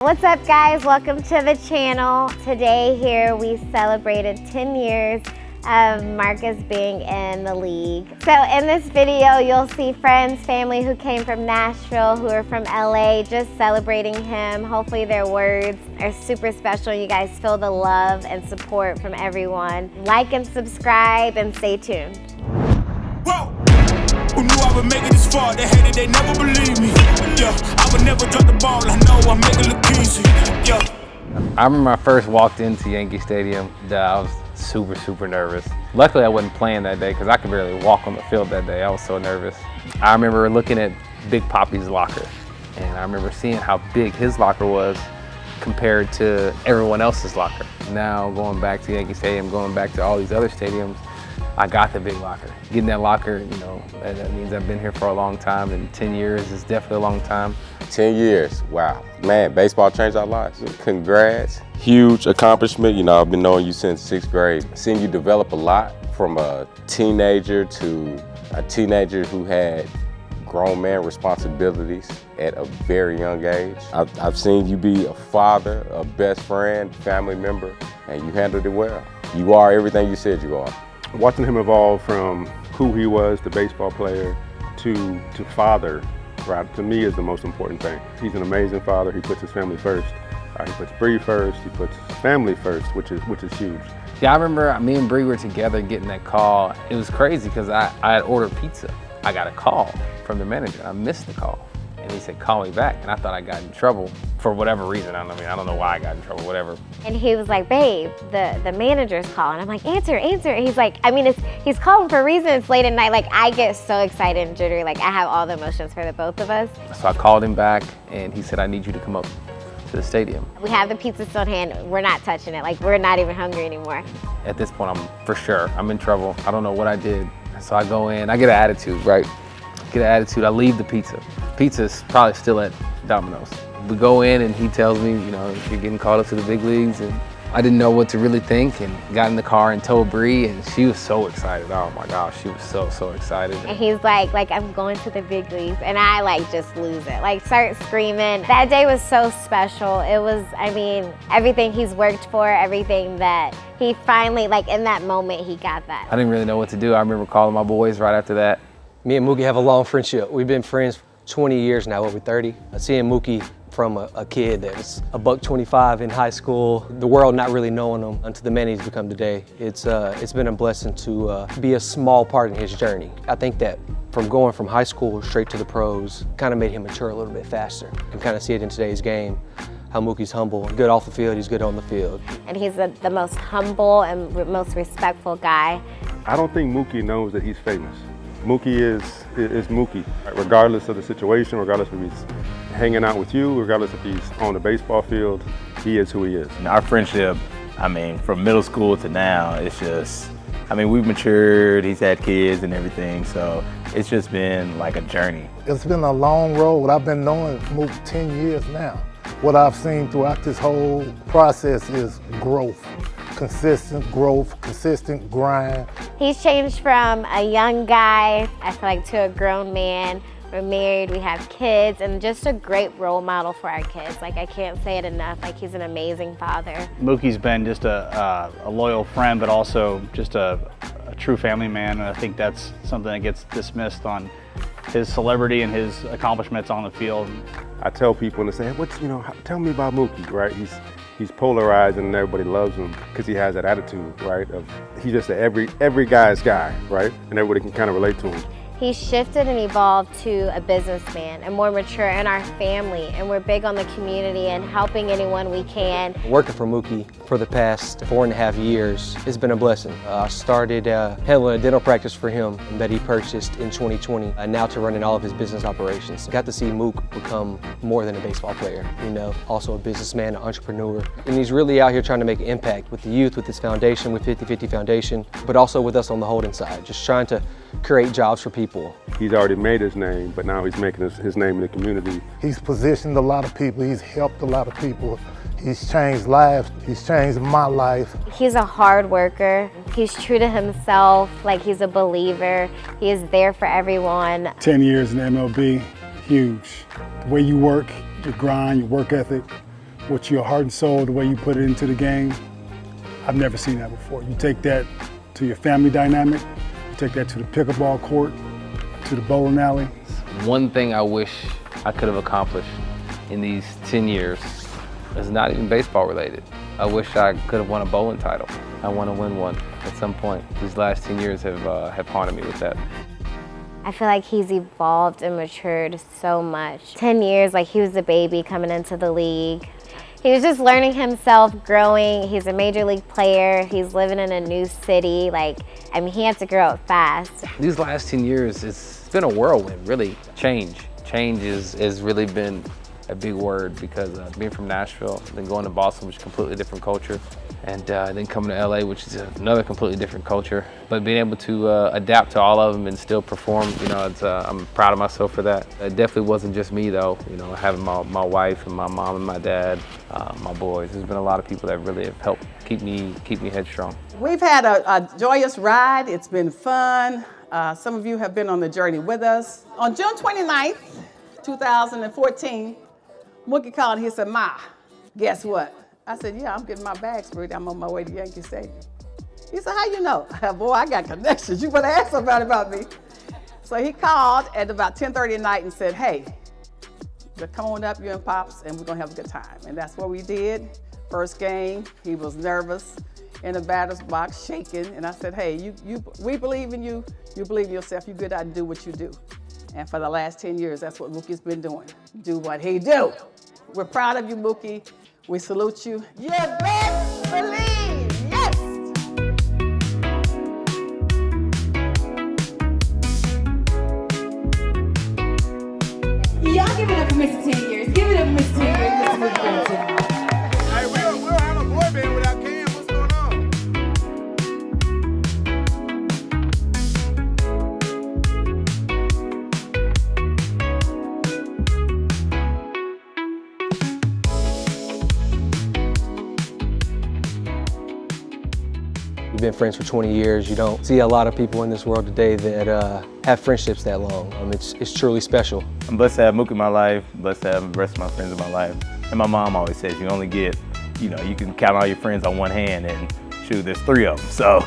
What's up, guys? Welcome to the channel. Today here we celebrated 10 years of Marcus being in the league. So in this video you'll see friends, family who came from Nashville, who are from LA, just celebrating him. Hopefully their words are super special. You guys feel the love and support from everyone. Like and subscribe and stay tuned. Whoa. Who knew I would make it this far? They hated, they never believed me. Yeah, I would never drop the ball. I know I make it look easy. Yeah. I remember I first walked into Yankee Stadium. I was super nervous. Luckily I wasn't playing that day because I could barely walk on the field that day. I was so nervous. I remember looking at Big Papi's locker, and I remember seeing how big his locker was compared to everyone else's locker. Now going back to Yankee Stadium, going back to all these other stadiums, I got the big locker. Getting that locker, you know, that means I've been here for a long time, and 10 years is definitely a long time. 10 years, wow. Man, baseball changed our lives. Congrats. Huge accomplishment. You know, I've been knowing you since 6th grade. Seeing you develop a lot from a teenager to a teenager who had grown man responsibilities at a very young age. I've seen you be a father, a best friend, family member, and you handled it well. You are everything you said you are. Watching him evolve from who he was, the baseball player, to father, right, to me is the most important thing. He's an amazing father. He puts his family first. He puts Bree first. He puts family first, which is huge. Yeah, I remember me and Bree were together getting that call. It was crazy because I had ordered pizza. I got a call from the manager. I missed the call. And he said, call me back. And I thought I got in trouble for whatever reason. I don't know why I got in trouble, whatever. And he was like, babe, the manager's calling. I'm like, answer. And he's like, he's calling for a reason. It's late at night. Like, I get so excited and jittery. Like, I have all the emotions for the both of us. So I called him back and he said, I need you to come up to the stadium. We have the pizza still in hand. We're not touching it. Like, we're not even hungry anymore. At this point, I'm in trouble. I don't know what I did. So I go in, I get an attitude, right? I leave the pizza. Pizza's probably still at Domino's. We go in and he tells me, you know, you're getting called up to the big leagues, and I didn't know what to really think, and got in the car and told Bree, and she was so excited. Oh my gosh, she was so excited. And he's like I'm going to the big leagues, and I just lose it, start screaming. That day was so special. It was, everything he's worked for, everything that he finally, in that moment, he got that. I didn't really know what to do. I remember calling my boys right after that. Me and Mookie have a long friendship. We've been friends 20 years now, over 30. Seeing Mookie from a kid that was $125 in high school, the world not really knowing him until the man he's become today. It's been a blessing to be a small part in his journey. I think that from going from high school straight to the pros kind of made him mature a little bit faster. You can kind of see it in today's game, how Mookie's humble, good off the field, he's good on the field. And he's the most humble and most respectful guy. I don't think Mookie knows that he's famous. Mookie is Mookie, regardless of the situation, regardless if he's hanging out with you, regardless if he's on the baseball field, he is who he is. Our friendship, from middle school to now, it's just, we've matured, he's had kids and everything, so it's just been like a journey. It's been a long road. I've been knowing Mookie 10 years now. What I've seen throughout this whole process is growth. Consistent growth, consistent grind. He's changed from a young guy, I feel like, to a grown man. We're married, we have kids, and just a great role model for our kids. I can't say it enough, he's an amazing father. Mookie's been just a loyal friend, but also just a true family man, and I think that's something that gets dismissed on his celebrity and his accomplishments on the field. I tell people and they say, tell me about Mookie, right? He's polarized and everybody loves him because he has that attitude, right? He's just every guy's guy, right? And everybody can kind of relate to him. He's shifted and evolved to a businessman and more mature in our family, and we're big on the community and helping anyone we can. Working for Mookie for the past 4.5 years, it's been a blessing. I started handling a dental practice for him that he purchased in 2020, and now to running all of his business operations. Got to see Mook become more than a baseball player, also a businessman, an entrepreneur. And he's really out here trying to make an impact with the youth, with his foundation, with 50/50 Foundation, but also with us on the holding side, just trying to create jobs for people. He's already made his name, but now he's making his name in the community. He's positioned a lot of people, he's helped a lot of people. He's changed lives, he's changed my life. He's a hard worker, he's true to himself, he's a believer, he is there for everyone. 10 years in MLB, huge. The way you work, your grind, your work ethic, with your heart and soul, the way you put it into the game. I've never seen that before. You take that to your family dynamic, you take that to the pickleball court, to the bowling alley. One thing I wish I could have accomplished in these 10 years is not even baseball related. I wish I could have won a bowling title. I want to win one at some point. These last 10 years have haunted me with that. I feel like he's evolved and matured so much. 10 years, like he was a baby coming into the league. He was just learning himself, growing. He's a major league player. He's living in a new city. I mean, he had to grow up fast. These last 10 years, it's been a whirlwind, really. Change has really been a big word because being from Nashville, then going to Boston, which is a completely different culture, and then coming to LA, which is another completely different culture. But being able to adapt to all of them and still perform, I'm proud of myself for that. It definitely wasn't just me though, having my wife and my mom and my dad, my boys. There's been a lot of people that really have helped keep me headstrong. We've had a joyous ride. It's been fun. Some of you have been on the journey with us. On June 29th, 2014, Mookie called and he said, "Ma, guess what?" I said, "Yeah, I'm getting my bags ready. I'm on my way to Yankee Stadium." He said, "How you know?" "Boy, I got connections. You better ask somebody about me." So he called at about 10:30 at night and said, "Hey, come on up, you and Pops, and we're going to have a good time." And that's what we did. First game, he was nervous in the batter's box, shaking. And I said, "Hey, we believe in you. You believe in yourself. You get out and do what you do." And for the last 10 years, that's what Mookie's been doing. Do what he do. We're proud of you, Mookie. We salute you. You best believe, yes! Y'all give it up for Mr. 10 Years. Give it up for Mr. 10 Years. Mr. Mookie. Hey, we don't have a boy band without Cam. What's going on? We've been friends for 20 years. You don't see a lot of people in this world today that have friendships that long. It's truly special. I'm blessed to have Mookie in my life, blessed to have the rest of my friends in my life. And my mom always says you only get, you can count all your friends on one hand, and shoot, there's 3 of them, so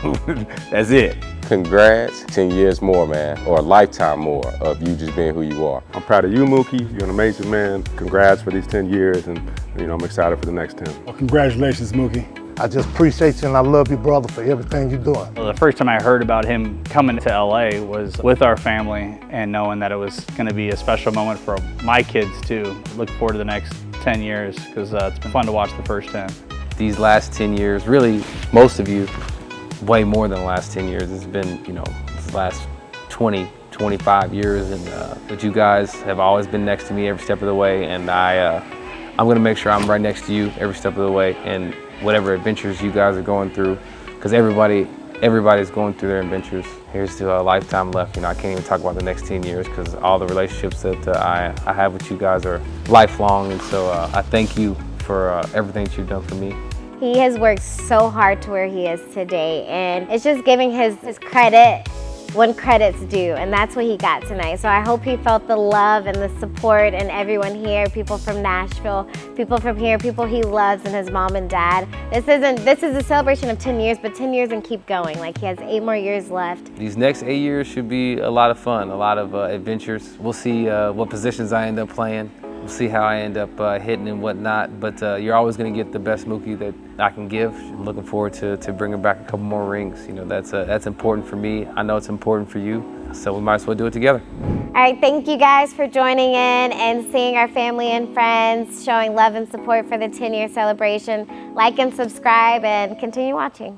that's it. Congrats, 10 years more, man, or a lifetime more of you just being who you are. I'm proud of you, Mookie. You're an amazing man. Congrats for these 10 years, and I'm excited for the next 10. Well, congratulations, Mookie. I just appreciate you and I love you, brother, for everything you're doing. Well, the first time I heard about him coming to LA was with our family and knowing that it was going to be a special moment for my kids too. Look forward to the next 10 years because it's been fun to watch the first 10. These last 10 years, really, most of you, way more than the last 10 years. It's been, this last 20, 25 years, but you guys have always been next to me every step of the way, and I'm going to make sure I'm right next to you every step of the way, and whatever adventures you guys are going through, because everybody's going through their adventures. Here's to a lifetime left. I can't even talk about the next 10 years because all the relationships that I have with you guys are lifelong, and so I thank you for everything that you've done for me. He has worked so hard to where he is today, and it's just giving his credit when credit's due, and that's what he got tonight. So I hope he felt the love and the support, and everyone here, people from Nashville, people from here, people he loves, and his mom and dad. This is a celebration of 10 years, but 10 years and keep going. Like, he has 8 more years left. These next 8 years should be a lot of fun, a lot of adventures. We'll see what positions I end up playing. We'll see how I end up hitting and whatnot, but you're always going to get the best Mookie that I can give. I'm looking forward to bringing back a couple more rings. That's important for me. I know it's important for you, so we might as well do it together. All right, thank you guys for joining in and seeing our family and friends, showing love and support for the 10-year celebration. Like and subscribe and continue watching.